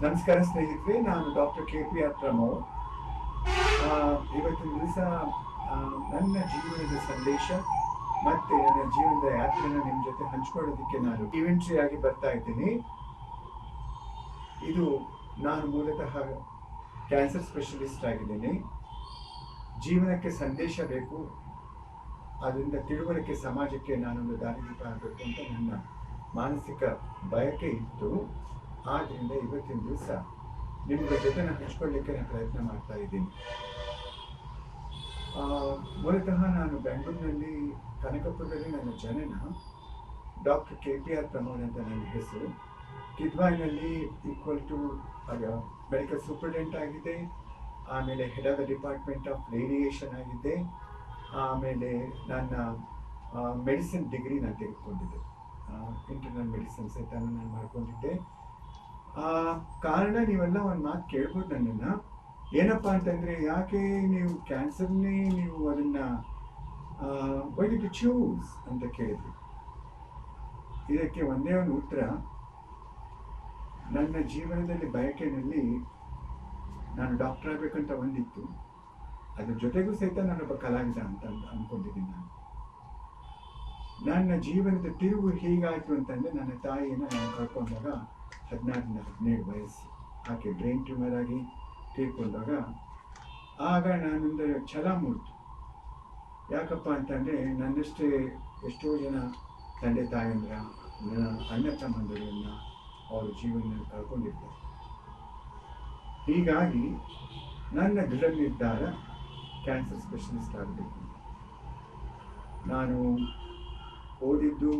ನಮಸ್ಕಾರ ಸ್ನೇಹಿತರೆ, ನಾನು ಡಾಕ್ಟರ್ KPR ಪ್ರಮೋದ್. ಇವತ್ತಿನ ದಿವಸ ನನ್ನ ಜೀವನದ ಸಂದೇಶ ಮತ್ತೆ ನನ್ನ ಜೀವನದ ಯಾತ್ರೆನ ನಿಮ್ಮ ಜೊತೆ ಹಂಚ್ಕೊಳ್ಳೋದಕ್ಕೆ ನಾನು ಇವೆಂಟ್ರಿ ಆಗಿ ಬರ್ತಾ ಇದ್ದೀನಿ. ಇದು ನಾನು ಮೂಲತಃ ಕ್ಯಾನ್ಸರ್ ಸ್ಪೆಷಲಿಸ್ಟ್ ಆಗಿದ್ದೀನಿ. ಜೀವನಕ್ಕೆ ಸಂದೇಶ ಬೇಕು, ಅದರಿಂದ ತಿಳುವಳಿಕೆ ಸಮಾಜಕ್ಕೆ ನಾನೊಂದು ದಾರಿದೀಪ ಆಗಬೇಕು ಅಂತ ನನ್ನ ಮಾನಸಿಕ ಬಯಕೆ ಇತ್ತು. ಆದ್ದರಿಂದ ಇವತ್ತಿನ ದಿವಸ ನಿಮ್ಗಳ ಜೊತೆ ನಾನು ಹಂಚ್ಕೊಳ್ಳಿಕ್ಕೆ ನಾನು ಪ್ರಯತ್ನ ಮಾಡ್ತಾ ಇದ್ದೀನಿ. ಮೂಲತಃ ನಾನು ಬೆಂಗಳೂರಿನಲ್ಲಿ ಕನಕಪುರದಲ್ಲಿ ನನ್ನ ಜನನ. ಡಾಕ್ಟರ್ KPR ಪ್ರಮೋದ್ ಅಂತ ನನ್ನ ಹೆಸರು. ಕಿದ್ವಾಯಿನಲ್ಲಿ ಈಕ್ವಲ್ ಟು ಮೆಡಿಕಲ್ ಸೂಪರಿಂಟೆಂಡೆಂಟ್ ಆಗಿದೆ. ಆಮೇಲೆ head of the department of radiation ಆಗಿದ್ದೆ. ಆಮೇಲೆ ನನ್ನ ಮೆಡಿಸಿನ್ ಡಿಗ್ರಿ ನಾನು ತೆಗೆದುಕೊಂಡಿದ್ದೆ, ಇಂಟರ್ನಲ್ ಮೆಡಿಸಿನ್ಸ್ ಅಂತ ನಾನು ಮಾಡ್ಕೊಂಡಿದ್ದೆ. ಕಾರಣ ನೀವೆಲ್ಲ ಒಂದು ಮಾತು ಕೇಳ್ಬೋದು ನನ್ನನ್ನು, ಏನಪ್ಪ ಅಂತಂದರೆ, ಯಾಕೆ ನೀವು ಕ್ಯಾನ್ಸರ್ನೇ ನೀವು ಅದನ್ನು ವೈ ಡಿಡ್ ಯು ಚೂಸ್ ಅಂತ ಕೇಳಿದ್ವಿ. ಇದಕ್ಕೆ ಒಂದೇ ಒಂದು ಉತ್ತರ, ನನ್ನ ಜೀವನದಲ್ಲಿ ಬಯಕೆನಲ್ಲಿ ನಾನು ಡಾಕ್ಟರ್ ಆಗಬೇಕಂತ ಒಂದಿತ್ತು. ಅದ್ರ ಜೊತೆಗೂ ಸಹಿತ ನಾನೊಬ್ಬ ಕಲಾವಿದ ಅಂತ ಅಂದ್ಕೊಂಡಿದ್ದೀನಿ. ನನ್ನ ಜೀವನದ ತಿರುವು ಹೀಗಾಯಿತು ಅಂತಂದರೆ, ನನ್ನ ತಾಯಿಯನ್ನು ನಾನು ಕಳ್ಕೊಂಡಾಗ 16-17 ವಯಸ್ಸು. ಆಕೆ ಬ್ರೈನ್ ಟ್ಯೂಮರ್ ಆಗಿ ತೀರ್ಕೊಂಡಾಗ ಆಗ ನಾನೊಂದು ಛಲ ಮೂಡ್ತು. ಯಾಕಪ್ಪ ಅಂತಂದರೆ, ನನ್ನಷ್ಟೇ ಎಷ್ಟೋ ಜನ ತಂದೆ ತಾಯಂದ್ರ, ನನ್ನ ಅಣ್ಣ ತಮ್ಮಂದಿರನ್ನು ಅವರು ಜೀವನ ಕಳ್ಕೊಂಡಿರ್ತಾರೆ. ಹೀಗಾಗಿ ನನ್ನ ದೃಢ ನಿರ್ಧಾರ ಕ್ಯಾನ್ಸರ್ ಸ್ಪೆಷಲಿಸ್ಟ್ ಆಗಬೇಕು. ನಾನು ಓದಿದ್ದು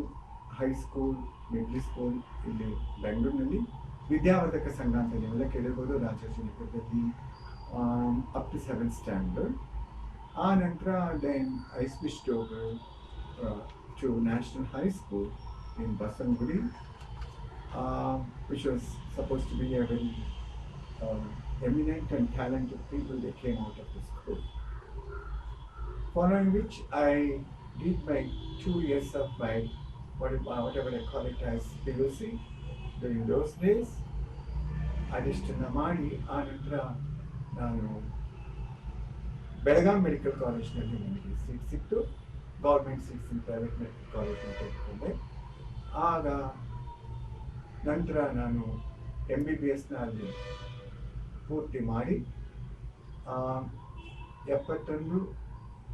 ಹೈಸ್ಕೂಲ್, ಮಿಡ್ಲ್ ಸ್ಕೂಲ್ ಇಲ್ಲಿ ಬೆಂಗಳೂರಿನಲ್ಲಿ ವಿದ್ಯಾವರ್ಧಕ ಸಂಘ ಅಂತ ನೀವೆಲ್ಲ ಕೇಳಿರ್ಬೋದು, ರಾಜಾಜಿನಗರದಲ್ಲಿ ಅಪ್ ಟು 7th ಸ್ಟ್ಯಾಂಡರ್ಡ್. ಆ ನಂತರ then I switched over to National High School in Basavanagudi, which was supposed to be a very eminent and talented people that came out of the school. Following which I did my 2 years of my whatever I call it as PUC during those days. ಅದಿಷ್ಟನ್ನು ಮಾಡಿ ಆ ನಂತರ ನಾನು Belgaum medical ಕಾಲೇಜ್ನಲ್ಲಿ ನನಗೆ seat ಸಿಕ್ತು. Government seats in private medical college ಅಂತ ತೆಗೆದುಕೊಂಡೆ. ಆಗ ನಂತರ ನಾನು MBBSನ ಅಲ್ಲಿ ಪೂರ್ತಿ ಮಾಡಿ 71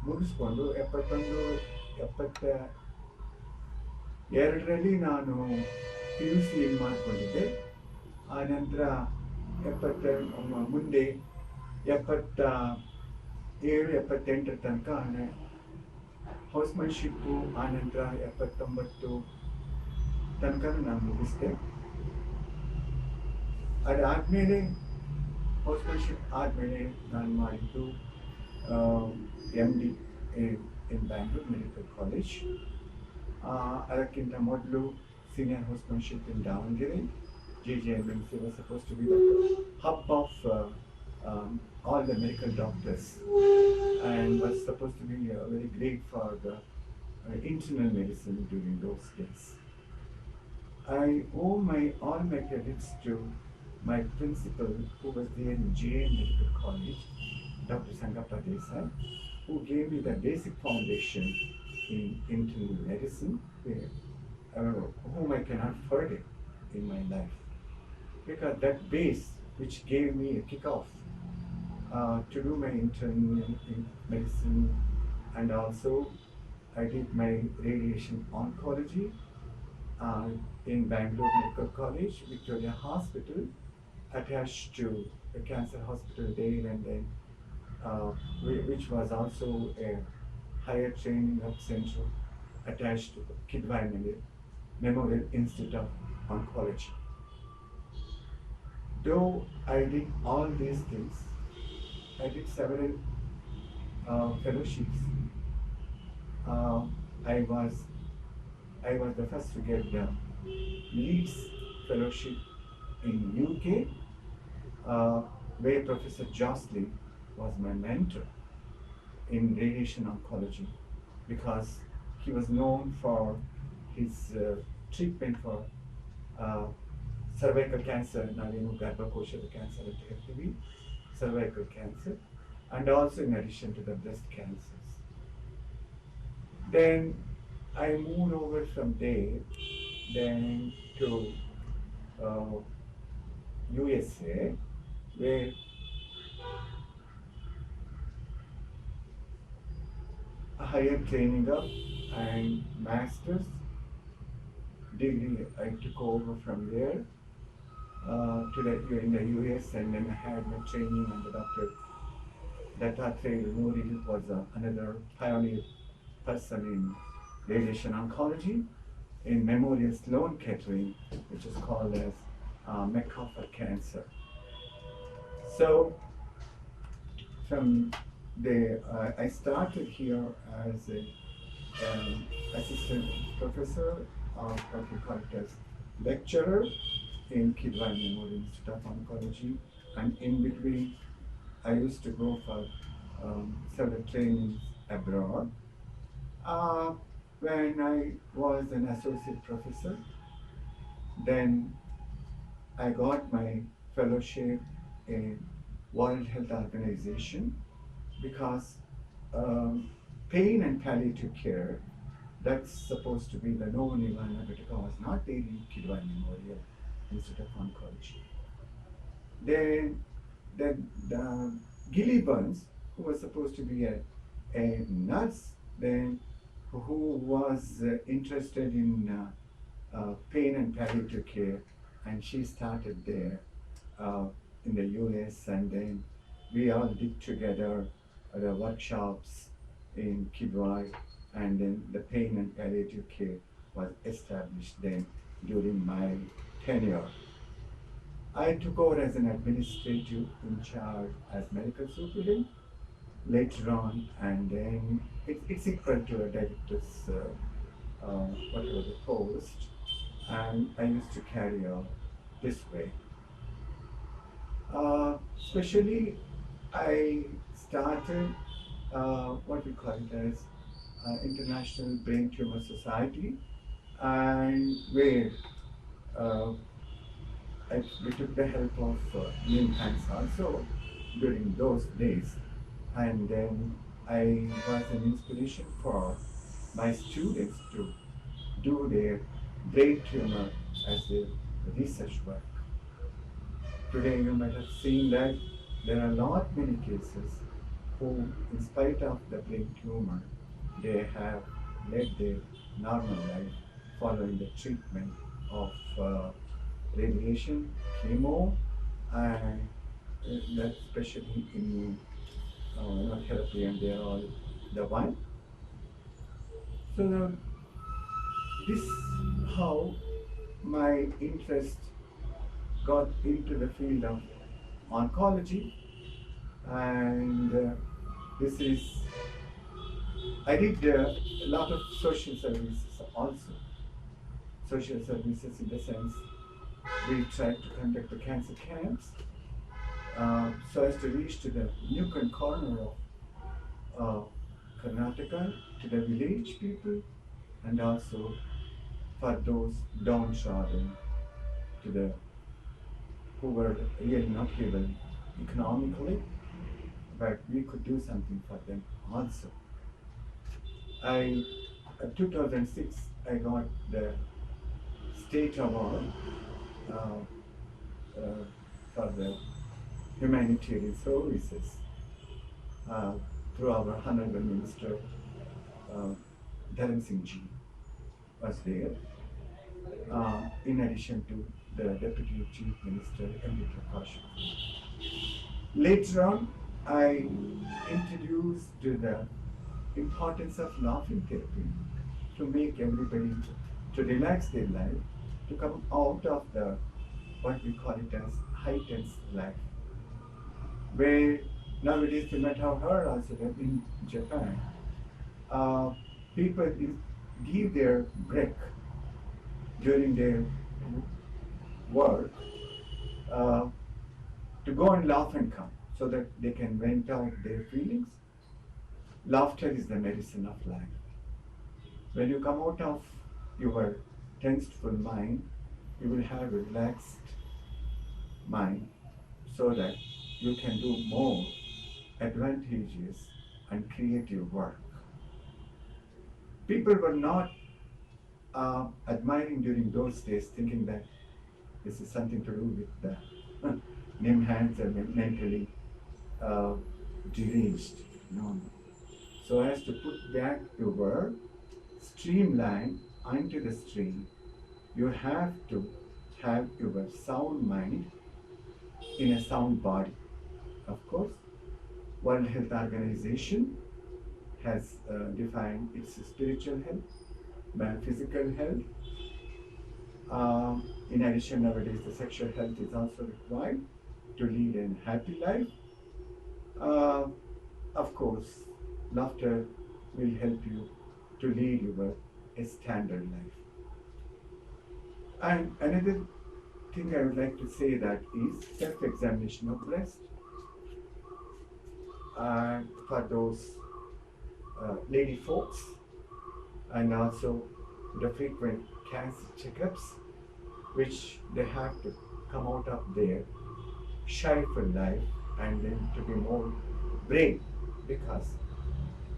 ಮುಗಿಸ್ಕೊಂಡು 72ರಲ್ಲಿ ನಾನು PUC ಮಾಡಿಕೊಂಡಿದ್ದೆ. ಆ ನಂತರ ಮುಂದೆ 77-78 ತನಕ ಹೌಸ್ಮನ್ಶಿಪ್ಪು, ಆ ನಂತರ 79 ತನಕ ನಾನು ಮುಗಿಸ್ದೆ. ಅದಾದಮೇಲೆ ಹೌಸ್ಮನ್ಶಿಪ್ ಆದಮೇಲೆ ನಾನು ಮಾಡಿದ್ದು MD in Bangalore Medical College. ಅದಕ್ಕಿಂತ ಮೊದಲು senior housemanship in Davangere. JJMMC was supposed to be the hub of all the medical doctors and was supposed to be very great for the internal medicine during those days. I owe all my credits to my principal, who was there in JM Medical College, Dr. Sangappa Desai, who gave me the basic foundation in internal medicine, whom I cannot forget in my life. Because that base which gave me a kick-off to do my internal medicine, and also I did my radiation oncology in Bangalore Medical College, Victoria Hospital, attached to the cancer hospital there, and then which was also a higher training up center attached to Kidwayi Memorial Institute of Oncology. Though I did all these things, I did several fellowships. I was the first to get the Leeds Fellowship in UK, where Professor Jocelyn was my mentor in radiation oncology, because he was known for his treatment for cervical cancer, ನಾವೇನು ಗರ್ಭಕೋಶದ cancer ಅಂತ ಹೇಳ್ತೀವಿ, cervical cancer, and also in addition to the breast cancers. Then I moved over from there then to USA, where higher training up and master's degree I took over from there in the US, and then I had my training under Dr. Dattatreya Nuri, who was another pioneer person in radiation oncology in Memorial Sloan Kettering, which is called as Mecca for Cancer. So from there, I started here as an assistant professor, what we call it as lecturer in Kidwai Memorial Institute of Oncology, and in between I used to go for several trainings abroad. When I was an associate professor, then I got my fellowship in World Health Organization, because pain and palliative care, that's supposed to be the known Ivana, but it was not there in Kidwai Memorial Institute of Oncology. Then the Gilly Burns, who was supposed to be a nurse, then who was interested in pain and palliative care, and she started there in the US, and then we all did together the workshops in Kidwai, and then the pain and palliative care was established then during my tenure. I took over as an administrative in charge as medical superintendent later on, and then it's equal to a director's whatever the post, and I used to carry out this way. Especially I started what we call it as International Brain Tumor Society, and where we took the help of Lim Hanks also during those days, and then I was an inspiration for my students to do their brain tumor as their research work. Today you might have seen that there are not many cases who, in spite of the brain tumor, they have led their normal life following the treatment of radiation, chemo, and especially immunotherapy, and they are all the one. So this how my interest got into the field of oncology, and this is I did a lot of social services also. Social services in the sense we tried to conduct the cancer camps so as to reach to the nook and corner of Karnataka, to the village people, and also for those downtrodden, to the who were really not able economically, but we could do something for them also. In 2006, I got the state award for the humanitarian services through our Honorable Minister Dharan Singh Ji was there, in addition to the Deputy Chief Minister M.D. Prakash. Later on, I introduced the importance of laughing therapy to make everybody to relax their life, to come out of the what we call it as heightened life, where nowadays you might have heard also that in Japan, people give their break during their work to go and laugh and come, so that they can vent out their feelings. Laughter is the medicine of life. When you come out of your tenseful mind, you will have a relaxed mind so that you can do more advantageous and creative work. People were not admiring during those days, thinking that this is something to do with the name hands are mentally uh, deranged. No, no. So as to put back your streamline onto the stream, you have to have your sound mind in a sound body. Of course, World Health Organization has defined its spiritual health, physical health. In addition, nowadays the sexual health is also required to lead a happy life. Uh, of course, laughter will help you to lead your a standard life. And another thing I would like to say that is self-examination of breast. For those lady folks, and also the frequent cancer checkups, which they have to come out of their shyful life and then to be more brave. Because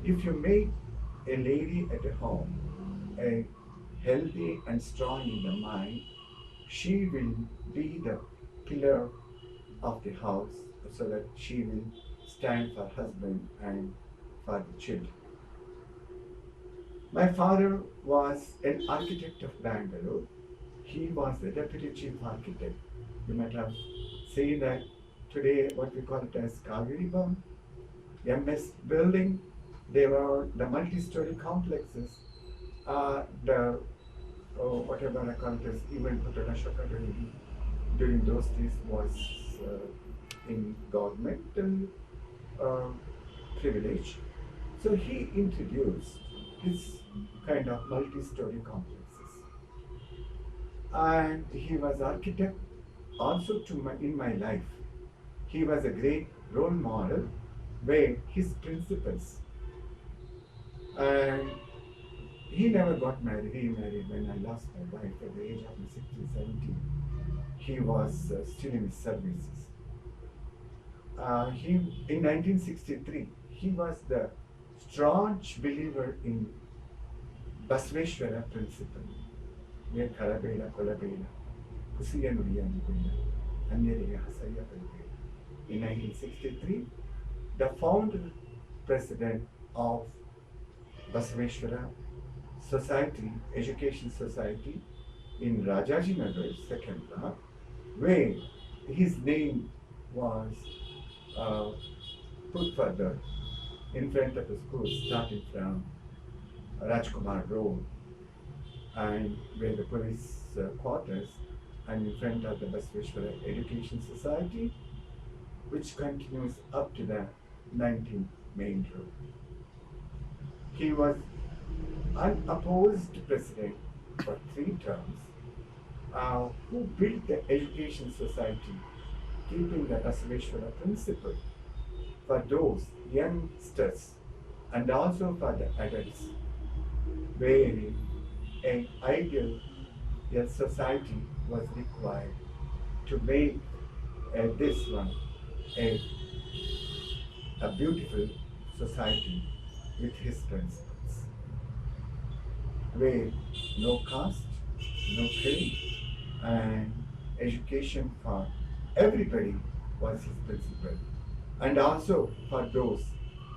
if you make a lady at home a healthy and strong in the mind, she will be the pillar of the house so that she will stand for husband and for the children. My father was an architect of Bangalore. He was the deputy chief architect. You might have seen that today what we call it as Kaveri Bhavan, MS building. They were the multi-story complexes. The whatever I call it as even Ashoka during those days was in governmental privilege. So he introduced this kind of multi-story complexes. And he was architect also in my life. He was a great role model where his principles, and he never got married, remarried when I lost my wife at the age of 16, 17. He was still in his services. In 1963, he was the staunch believer in Basveshwara principle. In 1963, the founder president of Basveshwara Society, Education Society in Rajaji Nagar, second block, where his name was put further in front of the school, starting from Rajkumar Road, and where the police quarters, and in front of the Basveshwara Education Society, which continues up to the 19th Main Road. He was unopposed president for 3 terms, who built the Education Society, keeping the Basveshwara principle for those youngsters and also for the adults, where an ideal society was required to make this one a beautiful society with his principles, where no caste, no creed, and education for everybody was his principle. And also for those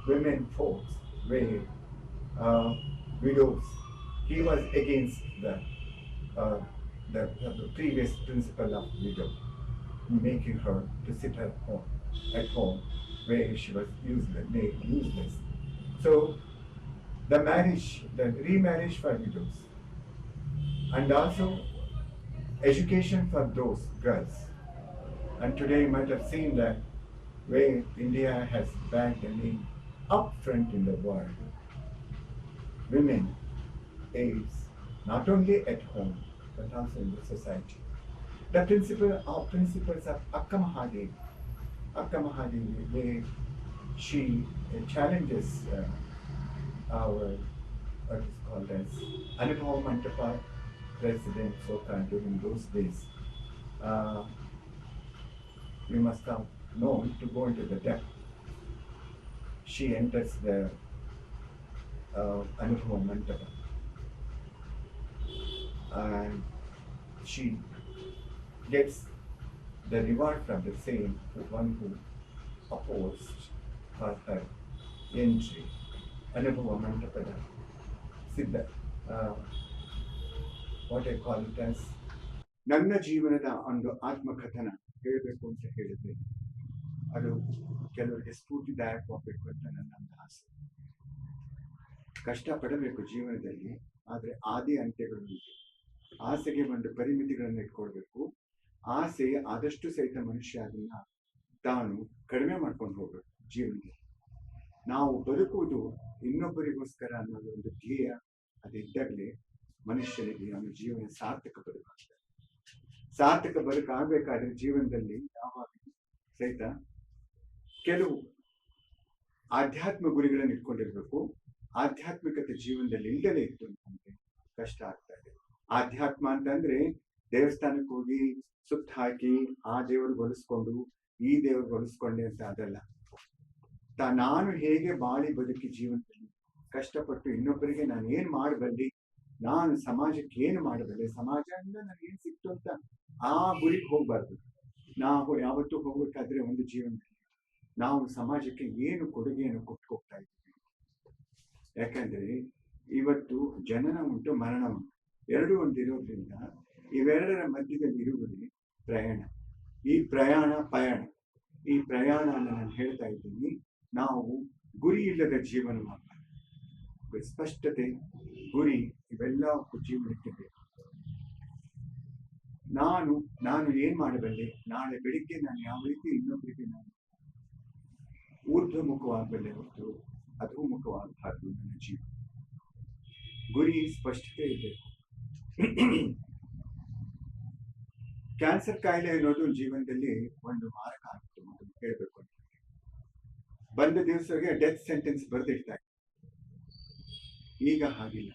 women folks, where widows, he was against the previous principle of widow, making her to sit at home where she was made useless. So the remarriage for widows, and also education for those girls. And today you might have seen that where India has bagged a name up front in the world. Women is not only at home but also in the society. The principles of Akka Mahadevi, where she challenges our what is called as Anubhav Mantapa president Sota during those days, uh, you must have known to go into the depth. She enters the Anubhava Mantapa, and she gets the reward from the same one who opposed her entry. Anubhava Mantapada Siddha, what I call it as ನನ್ನ ಜೀವನದ ಒಂದು ಆತ್ಮಕಥನ ಹೇಳಬೇಕು ಅಂತ ಹೇಳಿದ್ರೆ ಅದು ಕೆಲವರಿಗೆ ಸ್ಫೂರ್ತಿದಾಯಕವಾಗಬೇಕು ಅಂತ ನನ್ನ ಒಂದು ಆಸೆ. ಕಷ್ಟಪಡಬೇಕು ಜೀವನದಲ್ಲಿ, ಆದರೆ ಆದಿ ಅಂತ್ಯಗಳು ಉಂಟು. ಆಸೆಗೆ ಒಂದು ಪರಿಮಿತಿಗಳನ್ನು ಇಟ್ಕೊಳ್ಬೇಕು. ಆಸೆ ಆದಷ್ಟು ಸಹಿತ ಮನುಷ್ಯ ಅದನ್ನ ತಾನು ಕಡಿಮೆ ಮಾಡ್ಕೊಂಡು ಹೋಗ್ಬೇಕು. ಜೀವನದಲ್ಲಿ ನಾವು ಬದುಕುವುದು ಇನ್ನೊಬ್ಬರಿಗೋಸ್ಕರ ಅನ್ನೋದು ಒಂದು ಧ್ಯೇಯ ಅದಿದ್ದಾಗಲೇ ಮನುಷ್ಯನಿಗೆ ಅವನ ಜೀವನ ಸಾರ್ಥಕ ಬದುಕಾಗ್ತದೆ. ಸಾರ್ಥಕ ಬದುಕಾಗಬೇಕಾದ್ರೆ ಜೀವನದಲ್ಲಿ ಯಾವಾಗ ಸಹಿತ ಕೆಲವು ಆಧ್ಯಾತ್ಮ ಗುರಿಗಳನ್ನು ಇಟ್ಕೊಂಡಿರ್ಬೇಕು. ಆಧ್ಯಾತ್ಮಿಕತೆ ಜೀವನದಲ್ಲಿ ಇಲ್ಲದೇ ಇತ್ತು ಅಂತಂದ್ರೆ ಕಷ್ಟ ಆಗ್ತಾ ಇದೆ. ಆಧ್ಯಾತ್ಮ ಅಂತಂದ್ರೆ ದೇವಸ್ಥಾನಕ್ಕೆ ಹೋಗಿ ಸುತ್ತ ಹಾಕಿ ಆ ದೇವ್ರಿಗೆ ಹೊಲಿಸ್ಕೊಂಡು ಈ ದೇವ್ರಿಗೆ ಹೊಲಿಸ್ಕೊಂಡೆ ಅಂತ ಅದಲ್ಲ. ನಾನು ಹೇಗೆ ಬಾಳಿ ಬದುಕಿ ಜೀವನದಲ್ಲಿ ಕಷ್ಟಪಟ್ಟು ಇನ್ನೊಬ್ಬರಿಗೆ ನಾನು ಏನ್ ಮಾಡಬಲ್ಲೆ, ನಾನು ಸಮಾಜಕ್ಕೆ ಏನು ಮಾಡಬಲ್ಲೆ, ಸಮಾಜದಿಂದ ನನಗೆ ಏನ್ ಸಿಕ್ತು ಅಂತ ಆ ಗುರಿಗೆ ಹೋಗ್ಬಾರ್ದು. ನಾವು ಯಾವತ್ತೂ ಹೋಗ್ಬೇಕಾದ್ರೆ ಒಂದು ಜೀವನದಲ್ಲಿ ನಾವು ಸಮಾಜಕ್ಕೆ ಏನು ಕೊಡುಗೆಯನ್ನು ಕೊಟ್ಟು ಹೋಗ್ತಾ ಇದ್ದೀವಿ. ಯಾಕಂದ್ರೆ ಇವತ್ತು ಜನನ ಉಂಟು, ಮರಣ ಉಂಟು, ಎರಡೂ ಒಂದಿರೋದ್ರಿಂದ ಇವೆರಡರ ಮಧ್ಯದಲ್ಲಿ ಇರುವುದೇ ಪ್ರಯಾಣ. ಈ ಪಯಣ ಈ ಪ್ರಯಾಣನ ನಾನು ಹೇಳ್ತಾ ಇದ್ದೀನಿ. ನಾವು ಗುರಿ ಇಲ್ಲದ ಜೀವನ ಮಾಡಬಾರ್ದು. ಸ್ಪಷ್ಟತೆ, ಗುರಿ ಇವೆಲ್ಲ ಜೀವನಕ್ಕೆ ಬೇಕು. ನಾನು ಏನ್ ಮಾಡಬಲ್ಲೆ, ನಾಳೆ ಬೆಳಿಗ್ಗೆ ನಾನು ಯಾವ ರೀತಿ ಇನ್ನೊಬ್ಬರಿಗೆ ನಾನು ಊರ್ಧ್ವಮುಖವಾಗಬಲ್ಲೆ ಹೊರತು ಅಧೋಮುಖವಾಗಬಾರ್ದು. ನನ್ನ ಜೀವನ ಗುರಿ ಸ್ಪಷ್ಟತೆ ಇರಬೇಕು. ಕ್ಯಾನ್ಸರ್ ಕಾಯಿಲೆ ಅನ್ನೋದು ಜೀವನದಲ್ಲಿ ಒಂದು ಮಾರಕ ಆಗಿತ್ತು ಅಂತ ಹೇಳ್ಬೇಕು. ಬಂದ ದಿವಸಕ್ಕೆ ಡೆತ್ ಸೆಂಟೆನ್ಸ್ ಬರೆದಿಡ್ತಾ ಇತ್ತು. ಈಗ ಹಾಗಿಲ್ಲ.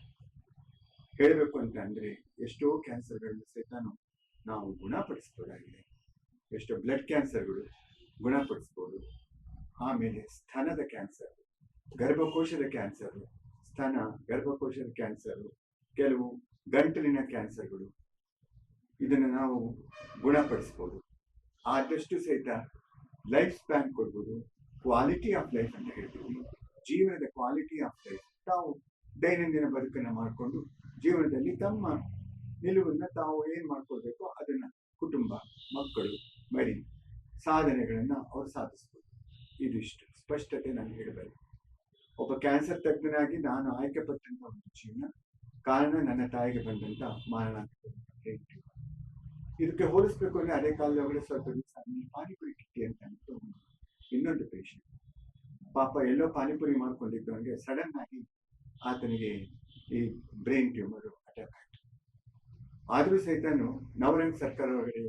ಹೇಳಬೇಕು ಅಂತ ಅಂದ್ರೆ ಎಷ್ಟೋ ಕ್ಯಾನ್ಸರ್ಗಳನ್ನ ಸಹಿತ ನಾವು ಗುಣಪಡಿಸಬಹುದಾಗಿದೆ. ಎಷ್ಟೋ ಬ್ಲಡ್ ಕ್ಯಾನ್ಸರ್ಗಳು ಗುಣಪಡಿಸ್ಬೋದು. ಆಮೇಲೆ ಸ್ತನದ ಕ್ಯಾನ್ಸರ್, ಗರ್ಭಕೋಶದ ಕ್ಯಾನ್ಸರ್, ಸ್ತನ ಗರ್ಭಕೋಶದ ಕ್ಯಾನ್ಸರ್, ಕೆಲವು ಗಂಟಲಿನ ಕ್ಯಾನ್ಸರ್ಗಳು, ಇದನ್ನು ನಾವು ಗುಣಪಡಿಸ್ಬೋದು. ಆದಷ್ಟು ಸಹಿತ ಲೈಫ್ ಸ್ಪ್ಯಾನ್ ಕೊಡ್ಬೋದು. ಕ್ವಾಲಿಟಿ ಆಫ್ ಲೈಫ್ ಅಂತ ಹೇಳ್ತೀವಿ. ಜೀವನದ ಕ್ವಾಲಿಟಿ ಆಫ್ ಲೈಫ್ ತಾವು ದೈನಂದಿನ ಬದುಕನ್ನು ಮಾಡಿಕೊಂಡು ಜೀವನದಲ್ಲಿ ತಮ್ಮ ನಿಲುವನ್ನ ತಾವು ಏನ್ ಮಾಡ್ಕೊಳ್ಬೇಕು ಅದನ್ನ ಕುಟುಂಬ, ಮಕ್ಕಳು, ಮರಿ ಸಾಧನೆಗಳನ್ನ ಅವ್ರು ಸಾಧಿಸ್ಬೋದು. ಇದಿಷ್ಟು ಸ್ಪಷ್ಟತೆ ನಾನು ಹೇಳಬಲ್ಲೆ. ಒಬ್ಬ ಕ್ಯಾನ್ಸರ್ ತಜ್ಞನಾಗಿ ನಾನು ಆಯ್ಕೆ ಪಟ್ಟಂತ ಒಂದು ಜೀವನ ಕಾರಣ ನನ್ನ ತಾಯಿಗೆ ಬಂದಂತ ಮಾರಣಾಂತಿಕ. ಇದಕ್ಕೆ ಹೋಲಿಸ್ಬೇಕು ಅಂದ್ರೆ ಅದೇ ಕಾಲದೊಳಗೆ ಸ್ವಲ್ಪ ದಿವಸ ಪಾನಿಪುರಿ ಕಿಟ್ಟಿ ಅಂತ ಇನ್ನೊಂದು ಪೇಷಂಟ್ ಪಾಪ ಎಲ್ಲೋ ಪಾನಿಪುರಿ ಮಾಡ್ಕೊಂಡಿದ್ದು ಹಂಗೆ ಸಡನ್ ಆಗಿ ಆತನಿಗೆ ಈ ಬ್ರೈನ್ ಟ್ಯೂಮರ್ ಅಟ್ಯಾಕ್ ಆಯ್ತು. ಆದ್ರೂ ಸಹಿತ ನವರಂಗ್ ಸರ್ಕಾರ ಒಳಗಡೆ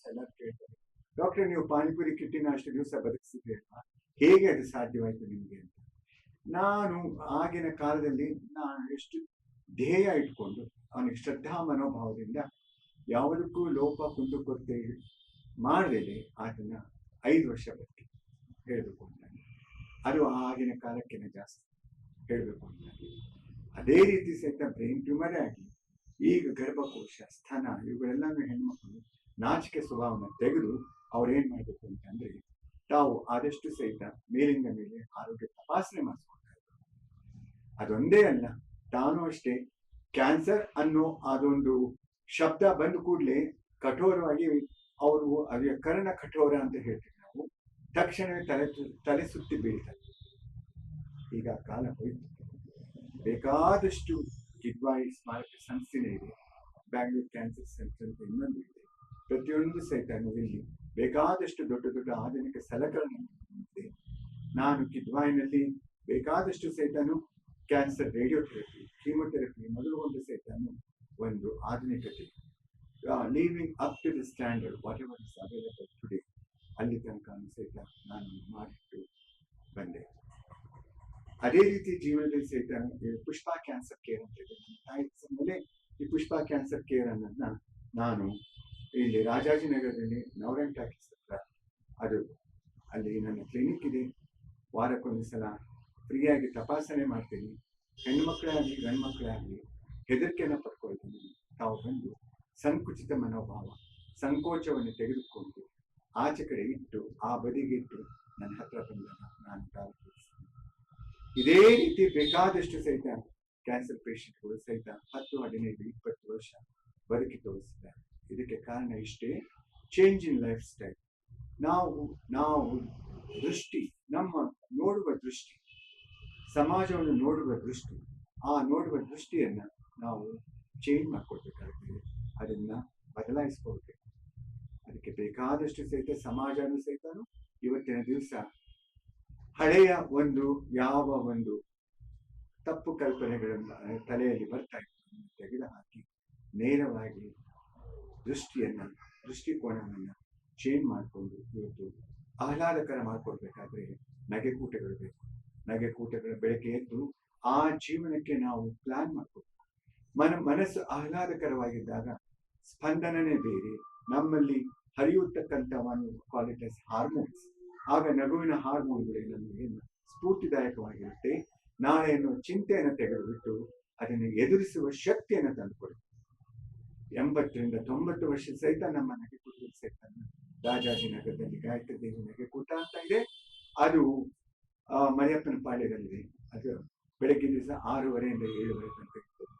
ಎಲ್ಲರೂ ಕೇಳ್ತಾರೆ, ಡಾಕ್ಟರ್ ನೀವು ಪಾನಿಪುರಿ ಕಿಟ್ಟಿನ ಅಷ್ಟು ದಿವಸ ಬದುಕಿಸಿದ್ರಿ ಅಲ್ವಾ, ಹೇಗೆ ಅದು ಸಾಧ್ಯವಾಯ್ತು ನಿಮ್ಗೆ ಅಂತ. ನಾನು ಆಗಿನ ಕಾಲದಲ್ಲಿ ನಾನು ಎಷ್ಟು ಧ್ಯೇಯ ಇಟ್ಕೊಂಡು ಅವನಿಗೆ ಶ್ರದ್ಧಾ ಮನೋಭಾವದಿಂದ ಯಾವುದಕ್ಕೂ ಲೋಪ ಕುಂದುಕೊರತೆ ಮಾಡದೇನೆ ಅದನ್ನ 5 ವರ್ಷ ಬದುಕಿ ಹೇಳಬೇಕು ಅಂತ. ಅದು ಆಗಿನ ಕಾಲಕ್ಕೆನೆ ಜಾಸ್ತಿ ಹೇಳಬೇಕು ಅಂತ. ಅದೇ ರೀತಿ ಸಹಿತ ಬ್ರೈನ್ ಟ್ಯೂಮರೇ ಆಗಲಿ, ಈಗ ಗರ್ಭಕೋಶ, ಸ್ತನ ಇವುಗಳೆಲ್ಲನೂ ಹೆಣ್ಮಕ್ಳು ನಾಚಿಕೆ ಸ್ವಭಾವನ ತೆಗೆದು ಅವ್ರೇನ್ ಮಾಡ್ಬೇಕು ಅಂತಂದ್ರೆ ತಾವು ಆದಷ್ಟು ಸಹಿತ ಮೇಲಿಂದ ಮೇಲೆ ಆರೋಗ್ಯ ತಪಾಸಣೆ ಮಾಡಿಸ್ಕೊಳ್ತಾರೆ. ಅದೊಂದೇ ಅಲ್ಲ, ತಾನು ಅಷ್ಟೇ ಕ್ಯಾನ್ಸರ್ ಅನ್ನೋ ಅದೊಂದು ಶಬ್ದ ಬಂದ ಕೂಡಲೇ ಕಠೋರವಾಗಿ ಅವರು ಅದರ ಕರ್ಣ ಕಠೋರ ಅಂತ ಹೇಳ್ತೀವಿ ನಾವು, ತಕ್ಷಣವೇ ತಲೆ ಸುತ್ತಿ ಬೀಳ್ತಾರೆ. ಈಗ ಕಾಲ ಹೋಯ್ತು. ಬೇಕಾದಷ್ಟು ಕಿದ್ವಾಯಿ ಸ್ಮಾರಕ ಸಂಸ್ಥೆನೇ ಇದೆ, ಬ್ಯಾಂಗ್ಳೂರ್ ಕ್ಯಾನ್ಸರ್ ಸೆಂಟರ್ ಅಂತ ಇನ್ನೊಂದು ಇದೆ. ಪ್ರತಿಯೊಂದು ಸಹಿತ ಇಲ್ಲಿ ಬೇಕಾದಷ್ಟು ದೊಡ್ಡ ದೊಡ್ಡ ಆಧುನಿಕ ಸಲಕರಣೆ ಇದೆ. ನಾನು ಕಿದ್ವಾಯಿನಲ್ಲಿ ಬೇಕಾದಷ್ಟು ಸಹಿತನು ಕ್ಯಾನ್ಸರ್ ರೇಡಿಯೋಥೆರಪಿ, ಕೀಮೋಥೆರಪಿ ಮೊದಲುಗೊಂಡು ಸಹಿತನು ಒಂದು ಆಧುನಿಕತೆ, living up to the standard whatever is available today, ಅಲ್ಲಿ ತನಕ ಸಹಿತ ನಾನು ಮಾಡಿಟ್ಟು ಬಂದೆ. ಅದೇ ರೀತಿ ಜೀವನದಲ್ಲಿ ಸಹಿತ ಪುಷ್ಪ ಕ್ಯಾನ್ಸರ್ ಕೇರ್ ಅಂತ ಇದೆ. ನನ್ನ ತಾಯಿ ಹೆಸರಿನಲ್ಲೇ ಈ ಪುಷ್ಪ ಕ್ಯಾನ್ಸರ್ ಕೇರ್ ಅನ್ನೋದನ್ನ ನಾನು ಇಲ್ಲಿ ರಾಜಾಜಿನಗರದಲ್ಲಿ ನವರಂಗ್ ಟಾಕೀಸ್ ಹತ್ರ ಅದು ಅಲ್ಲಿ ನನ್ನ ಕ್ಲಿನಿಕ್ ಇದೆ. ವಾರಕ್ಕೊಂದು ಸಲ ಫ್ರೀಯಾಗಿ ತಪಾಸಣೆ ಮಾಡ್ತೀನಿ. ಹೆಣ್ಮಕ್ಳೇ ಆಗಲಿ ಗಂಡು ಮಕ್ಕಳೇ ಆಗಲಿ ಹೆದರಿಕೆಯನ್ನು ಪಡ್ಕೊಳ್ತೀನಿ. ತಾವು ಬಂದು ಸಂಕುಚಿತ ಮನೋಭಾವ ಸಂಕೋಚವನ್ನು ತೆಗೆದುಕೊಂಡು ಆಚೆ ಕಡೆ ಇಟ್ಟು ಆ ಬದಿಗೆ ಇಟ್ಟು ನನ್ನ ಹತ್ರ ಬಂದಾಗ ನಾನು ತೋರಿಸ್ತೀನಿ. ಇದೇ ರೀತಿ ಬೇಕಾದಷ್ಟು ಸಹಿತ ಕ್ಯಾನ್ಸರ್ ಪೇಷಂಟ್ಗಳು ಸಹಿತ 10, 15, 20 ವರ್ಷ ಬದುಕಿ ತೋರಿಸಿದ್ದಾರೆ. ಇದಕ್ಕೆ ಕಾರಣ ಇಷ್ಟೇ, ಚೇಂಜ್ ಇನ್ ಲೈಫ್ ಸ್ಟೈಲ್. ನಾವು ದೃಷ್ಟಿ, ನಮ್ಮ ನೋಡುವ ದೃಷ್ಟಿ, ಸಮಾಜವನ್ನು ನೋಡುವ ದೃಷ್ಟಿ, ಆ ನೋಡುವ ದೃಷ್ಟಿಯನ್ನ ನಾವು ಚೇಂಜ್ ಮಾಡ್ಕೊಳ್ಬೇಕಾಗ್ತದೆ. ಅದನ್ನ ಬದಲಾಯಿಸ್ಕೊಳ್ಬೇಕು. ಅದಕ್ಕೆ ಬೇಕಾದಷ್ಟು ಸಹಿತ ಸಮಾಜನೂ ಸಹಿತ ಇವತ್ತಿನ ದಿವಸ ಹಳೆಯ ಯಾವ ಒಂದು ತಪ್ಪು ಕಲ್ಪನೆಗಳನ್ನ ತಲೆಯಲ್ಲಿ ಬರ್ತಾ ಇತ್ತು ತೆಗೆದುಹಾಕಿ ನೇರವಾಗಿ ದೃಷ್ಟಿಕೋನವನ್ನ ಚೇಂಜ್ ಮಾಡಿಕೊಂಡು ಇವತ್ತು ಆಹ್ಲಾದಕರ ಮಾಡ್ಕೊಳ್ಬೇಕಾದ್ರೆ ನಗೆಕೂಟಗಳು ಬೇಕು. ನಗೆಕೂಟಗಳ ಬೆಳಗ್ಗೆ ಎದ್ದು ಆ ಜೀವನಕ್ಕೆ ನಾವು ಪ್ಲಾನ್ ಮಾಡ್ಕೊಳ್ಬೇಕು. ಮನಸ್ಸು ಆಹ್ಲಾದಕರವಾಗಿದ್ದಾಗ ಸ್ಪಂದನನೇ ಬೇರೆ. ನಮ್ಮಲ್ಲಿ ಹರಿಯುತ್ತಕ್ಕಂಥ ಕ್ವಾಲಿಟೀಸ್ ಹಾರ್ಮೋನ್ಸ್, ಆಗ ನಗುವಿನ ಹಾರ್ಮೋನ್ಗಳು ನಮಗೆ ಸ್ಫೂರ್ತಿದಾಯಕವಾಗಿರುತ್ತೆ. ನಾಳೆ ಎನ್ನುವ ಚಿಂತೆಯನ್ನು ತೆಗೆದುಬಿಟ್ಟು ಅದನ್ನು ಎದುರಿಸುವ ಶಕ್ತಿಯನ್ನು ತಂದುಕೊಡುತ್ತೆ. 80 ರಿಂದ 90 ವರ್ಷ ಸಹಿತ ನಮ್ಮ ನಗೆಕೂಟ ಸಹಿತ ರಾಜಾಜಿನಗರದಲ್ಲಿ ಗಾಯತ್ರಿ ದೇವಿ ನಗೆಕೂಟ ಅಂತ ಇದೆ. ಅದು ಮರಿಯಪ್ಪನ ಪಾಳ್ಯದಲ್ಲಿದೆ. ಅದು ಬೆಳಗ್ಗೆ ದಿವಸ 6:30 ರಿಂದ 7:30 ತನಕ ಇರ್ತದೆ.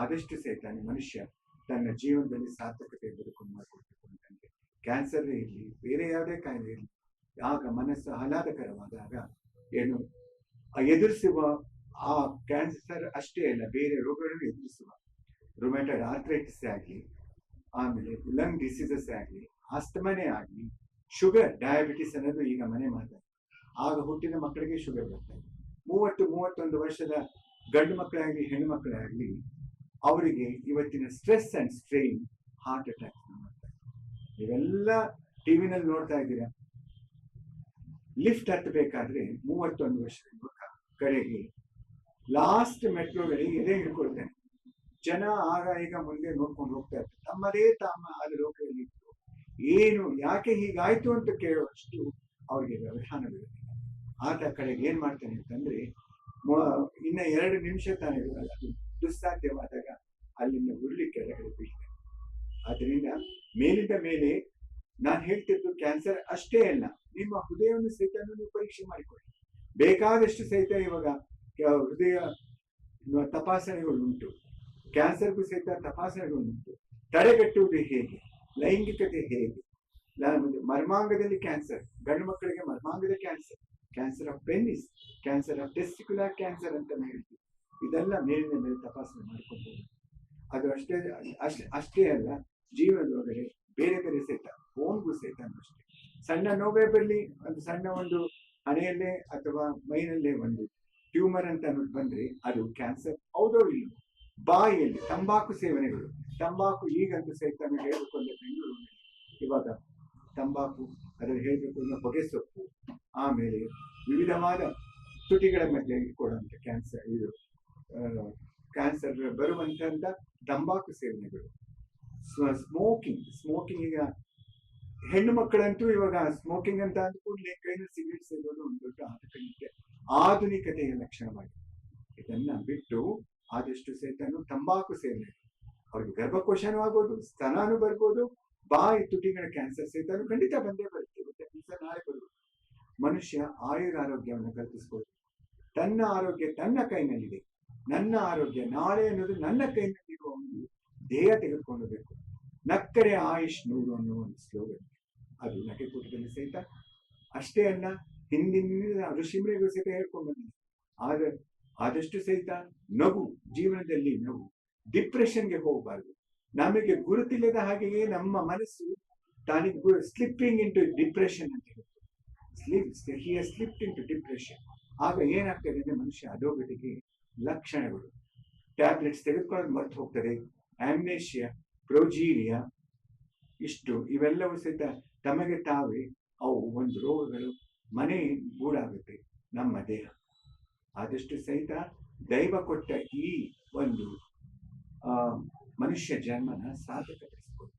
ಆದಷ್ಟು ಸಹಿತ ಮನುಷ್ಯ ತನ್ನ ಜೀವನದಲ್ಲಿ ಸಾರ್ಥಕತೆ ಬದುಕನ್ನು ಮಾಡಿಕೊಳ್ಬೇಕು ಅಂತಂದ್ರೆ ಕ್ಯಾನ್ಸರ್ ಇರಲಿ ಬೇರೆ ಯಾವುದೇ ಕಾಯಿಲೆ ಇರಲಿ, ಆಗ ಮನಸ್ಸು ಆಹ್ಲಾದಕರವಾದಾಗ ಏನು ಎದುರಿಸುವ ಆ ಕ್ಯಾನ್ಸರ್ ಅಷ್ಟೇ ಅಲ್ಲ, ಬೇರೆ ರೋಗಗಳನ್ನು ಎದುರಿಸುವ ರೊಮ್ಯಾಟೈಡ್ ಆರ್ಥ್ರೈಟಿಸ್ ಆಗಲಿ, ಆಮೇಲೆ ಲಂಗ್ ಡಿಸೀಸಸ್ ಆಗಲಿ, ಆಸ್ತಮನೆ ಆಗಲಿ, ಶುಗರ್, ಡಯಾಬಿಟಿಸ್ ಅನ್ನೋದು ಈಗ ಮನೆ ಮಾತಾಡ. ಆಗ ಹುಟ್ಟಿದ ಮಕ್ಕಳಿಗೆ ಶುಗರ್ ಬರ್ತಾ ಇದೆ. 30-31 ವರ್ಷದ ಗಂಡು ಮಕ್ಕಳಾಗಲಿ ಹೆಣ್ಣು ಮಕ್ಕಳೇ ಆಗಲಿ ಅವರಿಗೆ ಇವತ್ತಿನ stress and strain heart attack ಮಾಡ್ತಾರೆ. ಇವೆಲ್ಲ ಟಿವಿನಲ್ಲಿ ನೋಡ್ತಾ ಇದ್ದೀರಾ. ಲಿಫ್ಟ್ ಹತ್ತಬೇಕಾದ್ರೆ 31 ವರ್ಷದ ಯುವಕ ಕಡೆಗೆ ಲಾಸ್ಟ್ ಮೆಟ್ರೋಗಳಿಗೆ ಎದೆ ಹಿಡ್ಕೊಳ್ತಾನೆ. ಜನ ಆಗ ಈಗ ಮುಂದೆ ನೋಡ್ಕೊಂಡು ಹೋಗ್ತಾ ಇರ್ತಾರೆ. ತಮ್ಮದೇ ಆದ ಲೋಕದಲ್ಲಿ ಇತ್ತು. ಏನು ಯಾಕೆ ಹೀಗಾಯ್ತು ಅಂತ ಕೇಳುವಷ್ಟು ಅವ್ರಿಗೆ ವ್ಯವಧಾನವಿರುತ್ತೆ. ಆತ ಕಡೆಗೆ ಏನ್ ಮಾಡ್ತಾನೆ ಅಂತಂದ್ರೆ ಇನ್ನ 2 ನಿಮಿಷ ತಾನೇ ಇರೋಲ್ಲ, ಅದು ದುಸ್ಸಾಧ್ಯವಾದಾಗ ಅಲ್ಲಿಂದ ಉರುಳಿ ಕೆಳಗಡೆ ಬೀಳ್ತಾನೆ. ಆದ್ರಿಂದ ಮೇಲಿಂದ ಮೇಲೆ ನಾನು ಹೇಳ್ತಿದ್ದು ಕ್ಯಾನ್ಸರ್ ಅಷ್ಟೇ ಅಲ್ಲ, ನಿಮ್ಮ ಹೃದಯವನ್ನು ಸಹಿತ ನೀವು ಪರೀಕ್ಷೆ ಮಾಡಿಕೊಳ್ಳಿ. ಬೇಕಾದಷ್ಟು ಸಹಿತ ಇವಾಗ ಹೃದಯ ತಪಾಸಣೆಗಳು ಉಂಟು, ಕ್ಯಾನ್ಸರ್ಗೂ ಸಹಿತ ತಪಾಸಣೆಗಳು ಉಂಟು. ತಡೆಗಟ್ಟುವುದು ಹೇಗೆ, ಲೈಂಗಿಕತೆ ಹೇಗೆ, ಮರ್ಮಾಂಗದಲ್ಲಿ ಕ್ಯಾನ್ಸರ್, ಗಂಡು ಮಕ್ಕಳಿಗೆ ಮರ್ಮಾಂಗದ cancer, cancer of penis, cancer of testicular cancer ಅಂತ ಹೇಳ್ತೀವಿ. ಇದೆಲ್ಲ ಮೇಲಿನ ಮೇಲೆ ತಪಾಸಣೆ ಮಾಡ್ಕೊಂಡು ಅದು ಅಷ್ಟೇ ಅಲ್ಲ, ಜೀವನದೊಳಗಡೆ ಬೇರೆ ಬೇರೆ ಸಹಿತ ಬೋನ್ಗೂ ಸಹಿತ ಅಷ್ಟೇ. ಸಣ್ಣ ನೋವೇ ಬರಲಿ, ಒಂದು ಸಣ್ಣ ಒಂದು ಹಣೆಯಲ್ಲೇ ಅಥವಾ ಮೈನಲ್ಲೇ ಒಂದು ಟ್ಯೂಮರ್ ಅಂತ ಬಂದ್ರೆ ಅದು ಕ್ಯಾನ್ಸರ್ ಹೌದೋ ಇಲ್ಲ. ಬಾಯಿಯಲ್ಲಿ ತಂಬಾಕು ಸೇವನೆಗಳು, ತಂಬಾಕು ಈಗಂತೂ ಸಹಿತ ಹೇಳಬೇಕು ಅಂದ್ರೆ ಬೆಂಗಳೂರಿನಲ್ಲಿ ಇವಾಗ ತಂಬಾಕು, ಅದನ್ನು ಹೇಳಬೇಕು ಅಂದ್ರೆ ಹೊಗೆ ಸೊಪ್ಪು, ಆಮೇಲೆ ವಿವಿಧವಾದ ತುಟಿಗಳ ಮಧ್ಯೆ ಕೊಡುವಂತ ಕ್ಯಾನ್ಸರ್ ಬರುವಂತ ತಂಬಾಕು ಸೇವನೆಗಳು, ಸ್ಮೋಕಿಂಗ್ ಈಗ ಹೆಣ್ಣು ಮಕ್ಕಳಂತೂ ಇವಾಗ ಸ್ಮೋಕಿಂಗ್ ಅಂತ ಅಂದ ಕೂಡಲೇ ಕೈನಲ್ಲಿ ಸಿಗರೇಟ್ ಸೇದೋದು ಒಂದು ದೊಡ್ಡ ಆಧುನಿಕತೆಯ ಲಕ್ಷಣವಾಗಿದೆ. ಇದನ್ನ ಬಿಟ್ಟು ಆದಷ್ಟು ಸಹಿತ ತಂಬಾಕು ಸೇವನೆ, ಅವ್ರಿಗೆ ಗರ್ಭಕೋಶನೂ ಆಗ್ಬೋದು, ಸ್ತನಾನು ಬರ್ಬೋದು, ಬಾಯಿ ತುಟಿಗಳ ಕ್ಯಾನ್ಸರ್ ಸಹಿತ ಖಂಡಿತ ಬಂದೇ ಬರುತ್ತೆ. ನಾಳೆ ಬರ್ಬೋದು. ಮನುಷ್ಯ ಆರೋಗ್ಯವನ್ನು ಕಲ್ಪಿಸ್ಬೋದು. ತನ್ನ ಆರೋಗ್ಯ ತನ್ನ ಕೈನಲ್ಲಿದೆ. ನನ್ನ ಆರೋಗ್ಯ ನಾಳೆ ಅನ್ನೋದು ನನ್ನ ಕೈನಲ್ಲಿರುವ ಒಂದು ಧ್ಯೇಯ ತೆಗೆದುಕೊಳ್ಳಬೇಕು. ನಕ್ಕರೆ ಆಯುಷ್ 100 ಅನ್ನೋ ಒಂದು ಸ್ಲೋಗನ್, ಅದು ನಗೆಕೂಟದಲ್ಲಿ ಸಹಿತ ಅಷ್ಟೇ ಅಲ್ಲ, ಹಿಂದಿನ ಋಷಿಮುನಿಗಳು ಸಹಿತ ಹೇಳ್ಕೊಂಡು ಬಂದಿದೆ. ಆದಷ್ಟು ಸಹಿತ ನಗು, ಜೀವನದಲ್ಲಿ ನಗು. ಡಿಪ್ರೆಷನ್ಗೆ ಹೋಗಬಾರ್ದು. ನಮಗೆ ಗುರುತಿಲ್ಲದ ಹಾಗೆಯೇ ನಮ್ಮ ಮನಸ್ಸು ತಾನಿಗೆ ಸ್ಲಿಪ್ಪಿಂಗ್ ಇಂಟು ಡಿಪ್ರೆಷನ್ ಅಂತ ಹೇಳ್ತಾರೆ. He has slipped into depression. ಆಗ ಏನಾಗ್ತದೆ ಅಂದ್ರೆ ಮನುಷ್ಯ ಅಧೋಗತಿಗೆ ಲಕ್ಷಣಗಳು. ಟ್ಯಾಬ್ಲೆಟ್ಸ್ ತೆಗೆದುಕೊಳ್ಳೋದು ಮರೆತು ಹೋಗ್ತದೆ. ಆಮ್ನೇಷಿಯಾ, ಪ್ರೊಜೀರಿಯಾ, ಇವೆಲ್ಲವೂ ಸಹಿತ ತಮಗೆ ತಾವೇ ಅವು ಒಂದು ರೋಗಗಳು ಮನೆ ಗೂಡಾಗುತ್ತೆ ನಮ್ಮ ದೇಹ. ಆದಷ್ಟು ಸಹಿತ ದೈವ ಕೊಟ್ಟ ಈ ಒಂದು ಮನುಷ್ಯ ಜನ್ಮನ ಸಾರ್ಥಕಪಡಿಸಿಕೊಟ್ರು.